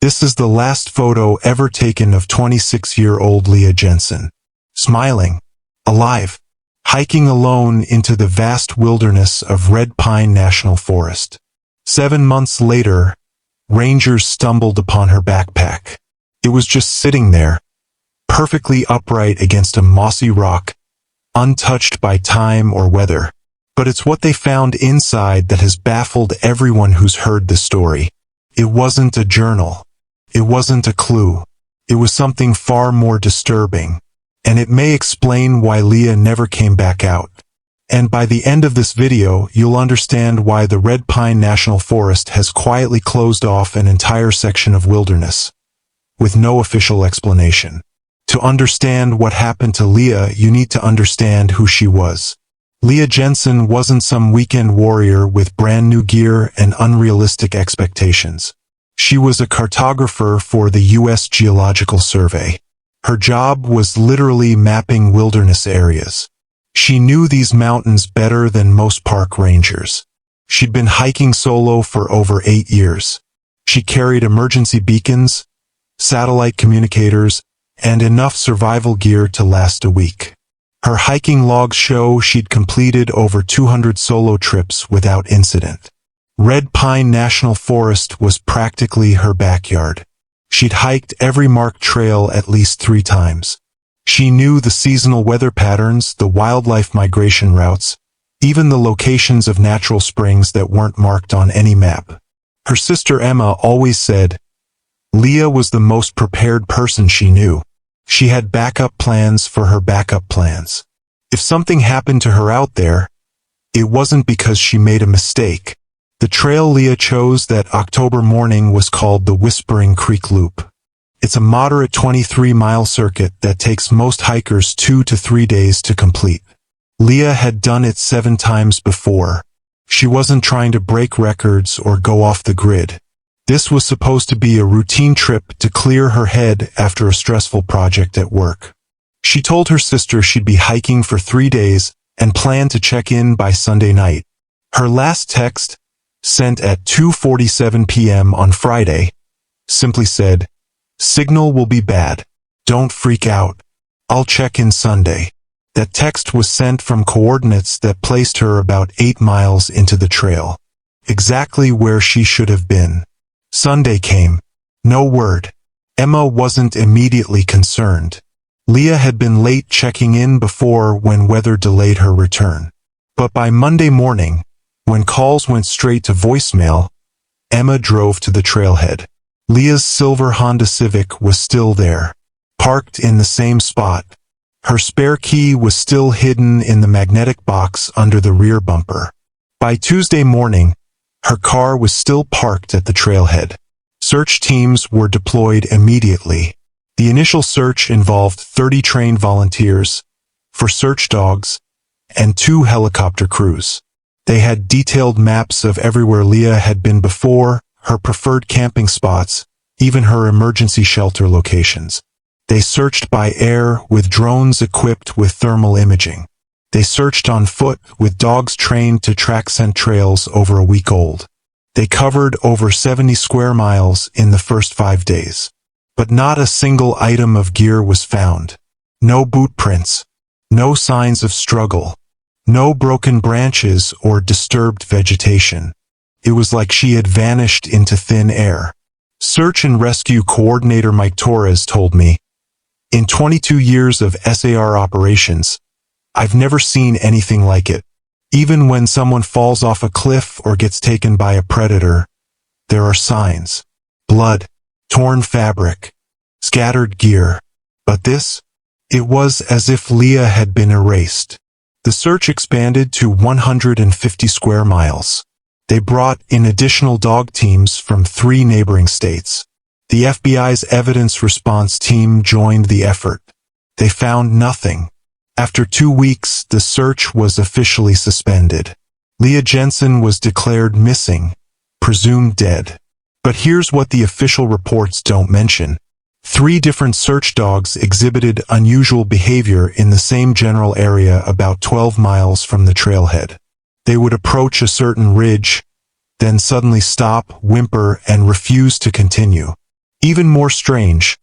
This is the last photo ever taken of 26-year-old Leah Jensen. Smiling, alive, hiking alone into the vast wilderness of Red Pine National Forest. 7 months later, rangers stumbled upon her backpack. It was just sitting there, perfectly upright against a mossy rock, untouched by time or weather. But it's what they found inside that has baffled everyone who's heard the story. It wasn't a journal. It wasn't a clue. It was something far more disturbing. And it may explain why Leah never came back out. And by the end of this video, you'll understand why the Red Pine National Forest has quietly closed off an entire section of wilderness, with no official explanation. To understand what happened to Leah, you need to understand who she was. Leah Jensen wasn't some weekend warrior with brand new gear and unrealistic expectations. She was a cartographer for the U.S. Geological Survey. Her job was literally mapping wilderness areas. She knew these mountains better than most park rangers. She'd been hiking solo for over 8 years. She carried emergency beacons, satellite communicators, and enough survival gear to last a week. Her hiking logs show she'd completed over 200 solo trips without incident. Red Pine National Forest was practically her backyard. She'd hiked every marked trail at least 3 times. She knew the seasonal weather patterns, the wildlife migration routes, even the locations of natural springs that weren't marked on any map. Her sister Emma always said, Leah was the most prepared person she knew. She had backup plans for her backup plans. If something happened to her out there, it wasn't because she made a mistake. The trail Leah chose that October morning was called the Whispering Creek Loop. It's a moderate 23-mile circuit that takes most hikers 2 to 3 days to complete. Leah had done it 7 times before. She wasn't trying to break records or go off the grid. This was supposed to be a routine trip to clear her head after a stressful project at work. She told her sister she'd be hiking for 3 days and planned to check in by Sunday night. Her last text, sent at 2:47 p.m. on Friday, simply said, "Signal will be bad. Don't freak out. I'll check in Sunday." That text was sent from coordinates that placed her about 8 miles into the trail, exactly where she should have been. Sunday came. No word. Emma wasn't immediately concerned. Leah had been late checking in before when weather delayed her return. But by Monday morning, when calls went straight to voicemail, Emma drove to the trailhead. Leah's silver Honda Civic was still there, parked in the same spot. Her spare key was still hidden in the magnetic box under the rear bumper. By Tuesday morning, her car was still parked at the trailhead. Search teams were deployed immediately. The initial search involved 30 trained volunteers, 4 search dogs, and 2 helicopter crews. They had detailed maps of everywhere Leah had been before, her preferred camping spots, even her emergency shelter locations. They searched by air with drones equipped with thermal imaging. They searched on foot with dogs trained to track scent trails over a week old. They covered over 70 square miles in the first 5 days. But not a single item of gear was found. No boot prints. No signs of struggle. No broken branches or disturbed vegetation. It was like she had vanished into thin air. Search and rescue coordinator Mike Torres told me, "In 22 years of SAR operations, I've never seen anything like it. Even when someone falls off a cliff or gets taken by a predator, there are signs. Blood, torn fabric, scattered gear. But this? It was as if Leah had been erased." The search expanded to 150 square miles. They brought in additional dog teams from 3 neighboring states. The FBI's evidence response team joined the effort. They found nothing. After 2 weeks, the search was officially suspended. Leah Jensen was declared missing, presumed dead. But here's what the official reports don't mention. 3 different search dogs exhibited unusual behavior in the same general area about 12 miles from the trailhead. They would approach a certain ridge, then suddenly stop, whimper, and refuse to continue. Even more strange,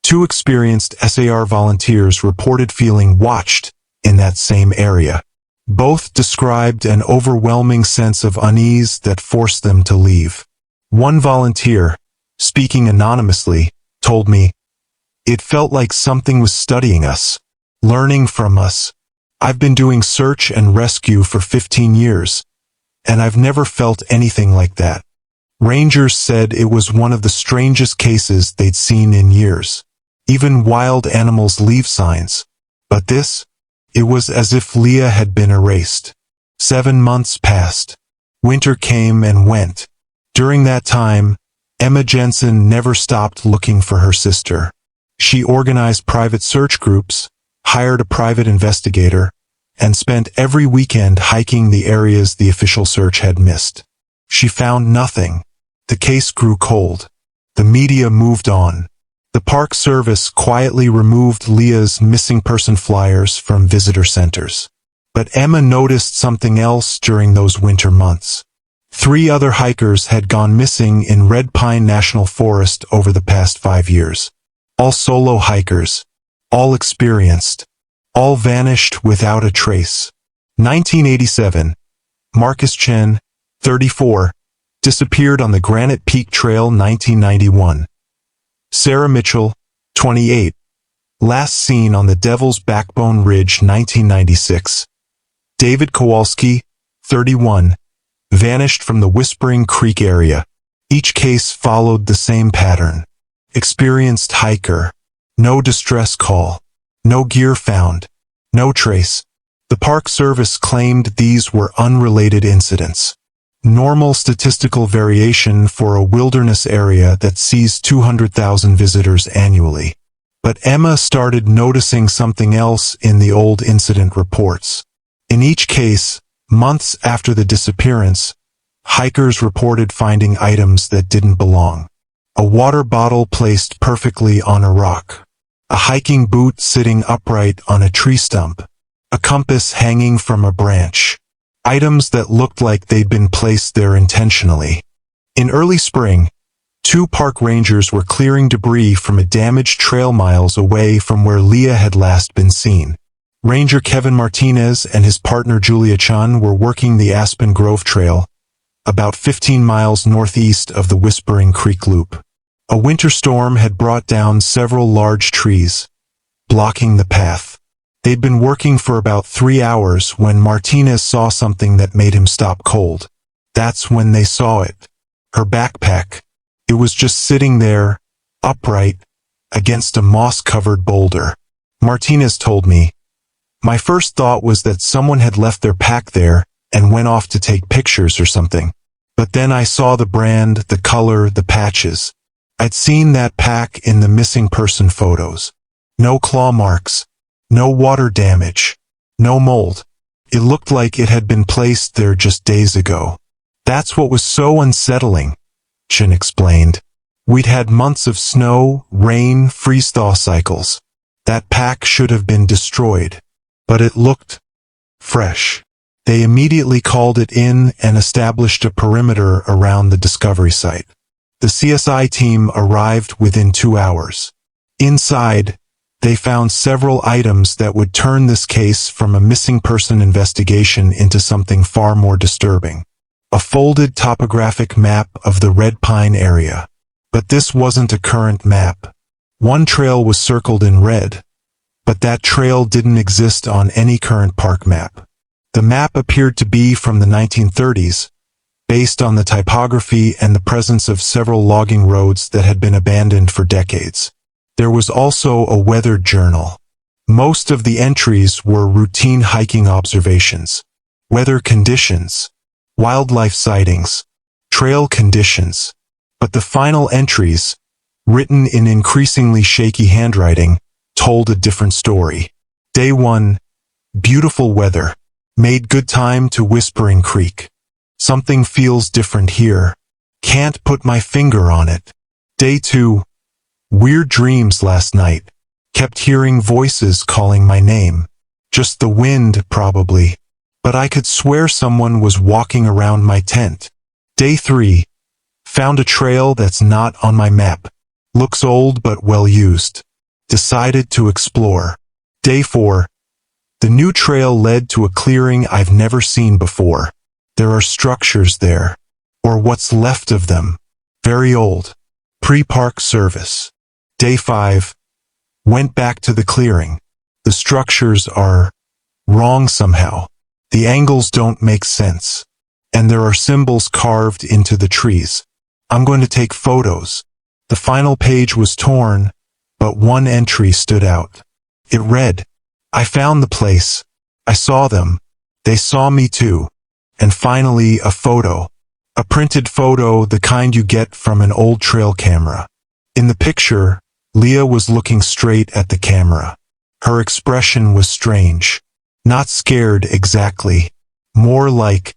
two experienced SAR volunteers reported feeling watched in that same area. Both described an overwhelming sense of unease that forced them to leave. One volunteer, speaking anonymously, told me, "It felt like something was studying us, learning from us. I've been doing search and rescue for 15 years, and I've never felt anything like that." Rangers said it was one of the strangest cases they'd seen in years. Even wild animals leave signs. But this? It was as if Leah had been erased. 7 months passed. Winter came and went. During that time, Emma Jensen never stopped looking for her sister. She organized private search groups, hired a private investigator, and spent every weekend hiking the areas the official search had missed. She found nothing. The case grew cold. The media moved on. The Park Service quietly removed Leah's missing person flyers from visitor centers. But Emma noticed something else during those winter months. 3 other hikers had gone missing in Red Pine National Forest over the past 5 years. All solo hikers, all experienced, all vanished without a trace. 1987, Marcus Chen, 34, disappeared on the Granite Peak Trail. 1991. Sarah Mitchell, 28, last seen on the Devil's Backbone Ridge. 1996. David Kowalski, 31, vanished from the Whispering Creek area. Each case followed the same pattern. Experienced hiker. No distress call. No gear found. No trace. The Park Service claimed these were unrelated incidents. Normal statistical variation for a wilderness area that sees 200,000 visitors annually. But Emma started noticing something else in the old incident reports. In each case, months after the disappearance, hikers reported finding items that didn't belong. A water bottle placed perfectly on a rock. A hiking boot sitting upright on a tree stump. A compass hanging from a branch. Items that looked like they'd been placed there intentionally. In early spring, 2 park rangers were clearing debris from a damaged trail miles away from where Leah had last been seen. Ranger Kevin Martinez and his partner Julia Chun were working the Aspen Grove Trail, about 15 miles northeast of the Whispering Creek Loop. A winter storm had brought down several large trees, blocking the path. They'd been working for about 3 hours when Martinez saw something that made him stop cold. That's when they saw it. Her backpack. It was just sitting there, upright, against a moss-covered boulder. Martinez told me, "My first thought was that someone had left their pack there and went off to take pictures or something. But then I saw the brand, the color, the patches. I'd seen that pack in the missing person photos. No claw marks. No water damage. No mold. It looked like it had been placed there just days ago. That's what was so unsettling," Chin explained. "We'd had months of snow, rain, freeze-thaw cycles. That pack should have been destroyed. But it looked fresh." They immediately called it in and established a perimeter around the discovery site. The CSI team arrived within 2 hours. Inside, they found several items that would turn this case from a missing person investigation into something far more disturbing. A folded topographic map of the Red Pine area. But this wasn't a current map. One trail was circled in red, but that trail didn't exist on any current park map. The map appeared to be from the 1930s, based on the typography and the presence of several logging roads that had been abandoned for decades. There was also a weather journal. Most of the entries were routine hiking observations, weather conditions, wildlife sightings, trail conditions. But the final entries, written in increasingly shaky handwriting, told a different story. Day 1, beautiful weather. Made good time to Whispering Creek. Something feels different here. Can't put my finger on it. Day 2, weird dreams last night. Kept hearing voices calling my name. Just the wind, probably. But I could swear someone was walking around my tent. Day 3, found a trail that's not on my map. Looks old but well used. Decided to explore. Day 4. The new trail led to a clearing I've never seen before. There are structures there. Or what's left of them. Very old. Pre-park service. Day 5. Went back to the clearing. The structures are wrong somehow. The angles don't make sense. And there are symbols carved into the trees. I'm going to take photos. The final page was torn, but one entry stood out. It read, I found the place. I saw them. They saw me too. And finally, a photo. A printed photo, the kind you get from an old trail camera. In the picture, Leah was looking straight at the camera. Her expression was strange. Not scared exactly. More like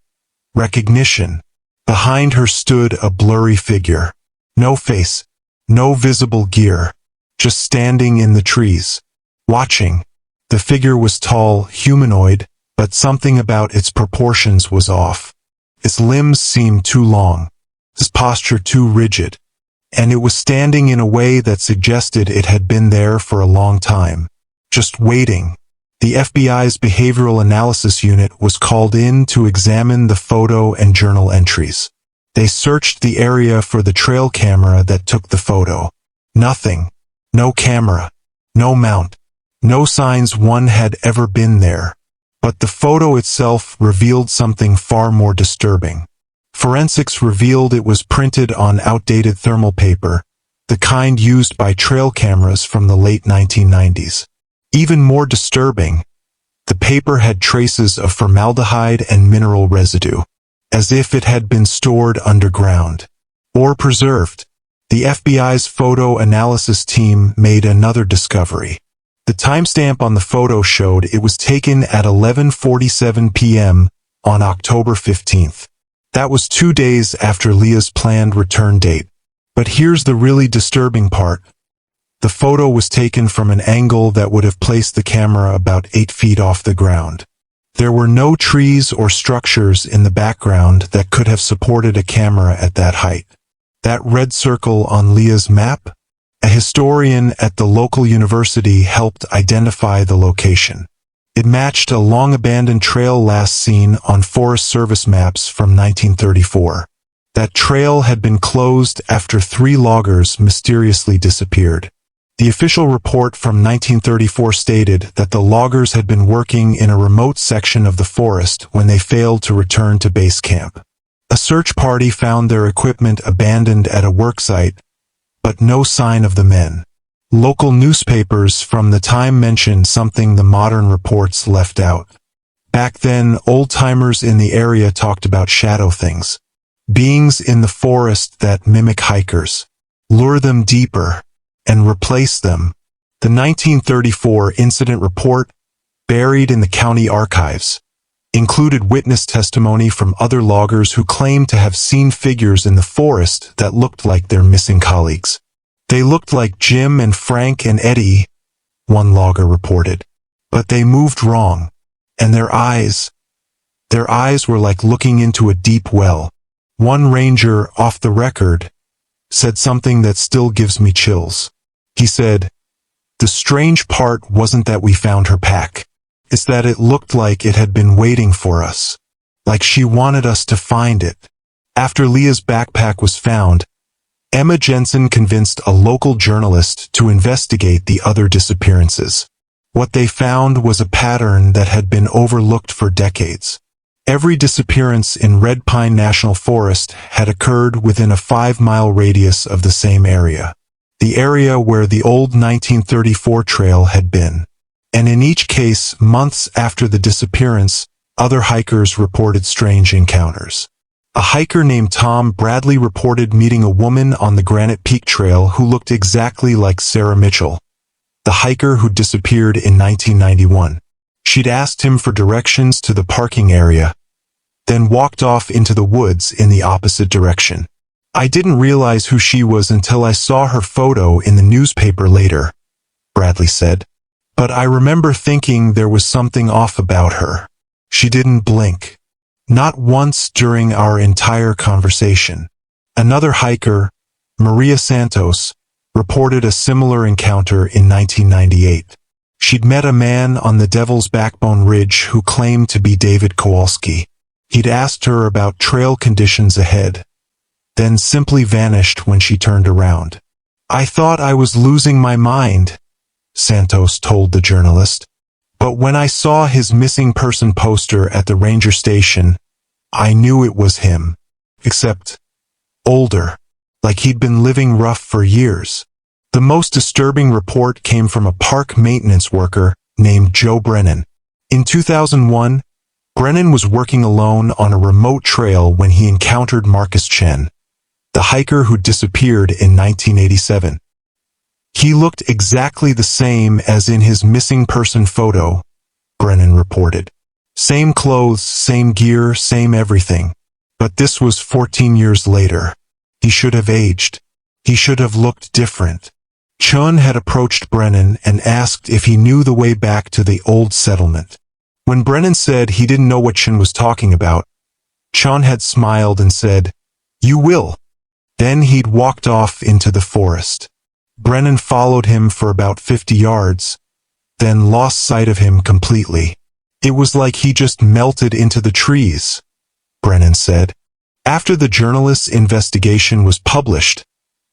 recognition. Behind her stood a blurry figure. No face. No visible gear. Just standing in the trees. Watching. The figure was tall, humanoid, but something about its proportions was off. Its limbs seemed too long. Its posture too rigid. And it was standing in a way that suggested it had been there for a long time. Just waiting. The FBI's Behavioral Analysis Unit was called in to examine the photo and journal entries. They searched the area for the trail camera that took the photo. Nothing. No camera. No mount. No signs one had ever been there. But the photo itself revealed something far more disturbing. Forensics revealed it was printed on outdated thermal paper, the kind used by trail cameras from the late 1990s. Even more disturbing, the paper had traces of formaldehyde and mineral residue, as if it had been stored underground or preserved. The FBI's photo analysis team made another discovery. The timestamp on the photo showed it was taken at 11:47 p.m. on October 15th. That was 2 days after Leah's planned return date. But here's the really disturbing part. The photo was taken from an angle that would have placed the camera about 8 feet off the ground. There were no trees or structures in the background that could have supported a camera at that height. That red circle on Leah's map? A historian at the local university helped identify the location. It matched a long-abandoned trail last seen on Forest Service maps from 1934. That trail had been closed after 3 loggers mysteriously disappeared. The official report from 1934 stated that the loggers had been working in a remote section of the forest when they failed to return to base camp. A search party found their equipment abandoned at a worksite, but no sign of the men. Local newspapers from the time mentioned something the modern reports left out. Back then, old-timers in the area talked about shadow things. Beings in the forest that mimic hikers, lure them deeper, and replace them. The 1934 incident report, buried in the county archives, included witness testimony from other loggers who claimed to have seen figures in the forest that looked like their missing colleagues. They looked like Jim and Frank and Eddie, one logger reported. But they moved wrong. And their eyes were like looking into a deep well. One ranger, off the record, said something that still gives me chills. He said, "The strange part wasn't that we found her pack. It's that it looked like it had been waiting for us. Like she wanted us to find it." After Leah's backpack was found, Emma Jensen convinced a local journalist to investigate the other disappearances. What they found was a pattern that had been overlooked for decades. Every disappearance in Red Pine National Forest had occurred within a 5-mile radius of the same area. The area where the old 1934 trail had been. And in each case, months after the disappearance, other hikers reported strange encounters. A hiker named Tom Bradley reported meeting a woman on the Granite Peak Trail who looked exactly like Sarah Mitchell, the hiker who disappeared in 1991. She'd asked him for directions to the parking area, then walked off into the woods in the opposite direction. "I didn't realize who she was until I saw her photo in the newspaper later," Bradley said. "But I remember thinking there was something off about her. She didn't blink. Not once during our entire conversation." Another hiker, Maria Santos, reported a similar encounter in 1998. She'd met a man on the Devil's Backbone Ridge who claimed to be David Kowalski. He'd asked her about trail conditions ahead, then simply vanished when she turned around. "I thought I was losing my mind," Santos told the journalist. "But when I saw his missing person poster at the ranger station, I knew it was him. Except older, like he'd been living rough for years." The most disturbing report came from a park maintenance worker named Joe Brennan. In 2001, Brennan was working alone on a remote trail when he encountered Marcus Chen, the hiker who disappeared in 1987. He looked exactly the same as in his missing person photo, Brennan reported. Same clothes, same gear, same everything. But this was 14 years later. He should have aged. He should have looked different. Chun had approached Brennan and asked if he knew the way back to the old settlement. When Brennan said he didn't know what Chun was talking about, Chun had smiled and said, "You will." Then he'd walked off into the forest. Brennan followed him for about 50 yards, then lost sight of him completely. "It was like he just melted into the trees," Brennan said. After the journalist's investigation was published,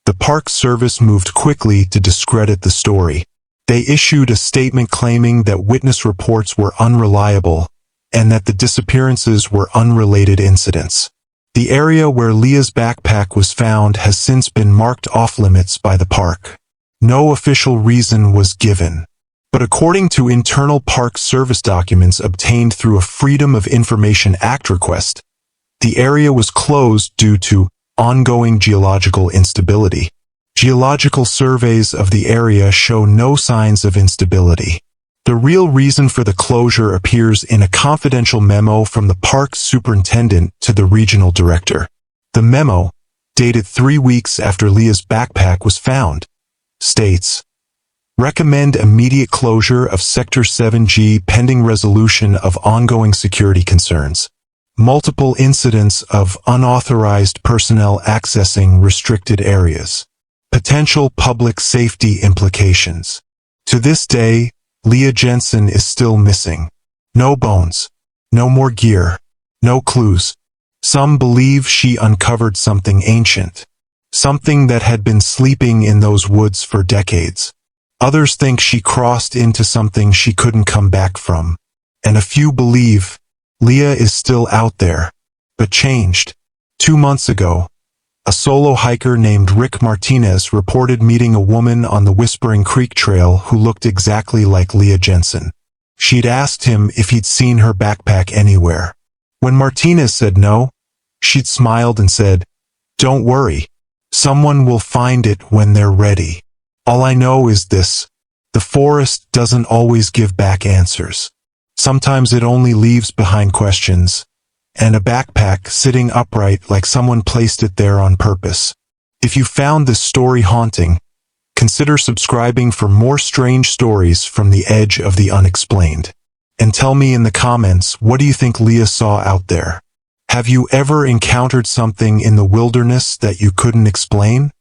the Park Service moved quickly to discredit the story. They issued a statement claiming that witness reports were unreliable and that the disappearances were unrelated incidents. The area where Leah's backpack was found has since been marked off-limits by the park. No official reason was given. But according to internal Park Service documents obtained through a Freedom of Information Act request, the area was closed due to ongoing geological instability. Geological surveys of the area show no signs of instability. The real reason for the closure appears in a confidential memo from the park's superintendent to the regional director. The memo, dated 3 weeks after Leah's backpack was found, states, "Recommend immediate closure of Sector 7G pending resolution of ongoing security concerns. Multiple incidents of unauthorized personnel accessing restricted areas. Potential public safety implications." To this day, Leah Jensen is still missing. No bones, no more gear, no clues. Some believe she uncovered something ancient, something that had been sleeping in those woods for decades. Others think she crossed into something she couldn't come back from. And a few believe Leah is still out there, but changed. 2 months ago, a solo hiker named Rick Martinez reported meeting a woman on the Whispering Creek Trail who looked exactly like Leah Jensen. She'd asked him if he'd seen her backpack anywhere. When Martinez said no, she'd smiled and said, "Don't worry, someone will find it when they're ready. All I know is this: the forest doesn't always give back answers. Sometimes it only leaves behind questions, and a backpack sitting upright like someone placed it there on purpose." If you found this story haunting, consider subscribing for more strange stories from the edge of the unexplained. And tell me in the comments, what do you think Leah saw out there? Have you ever encountered something in the wilderness that you couldn't explain?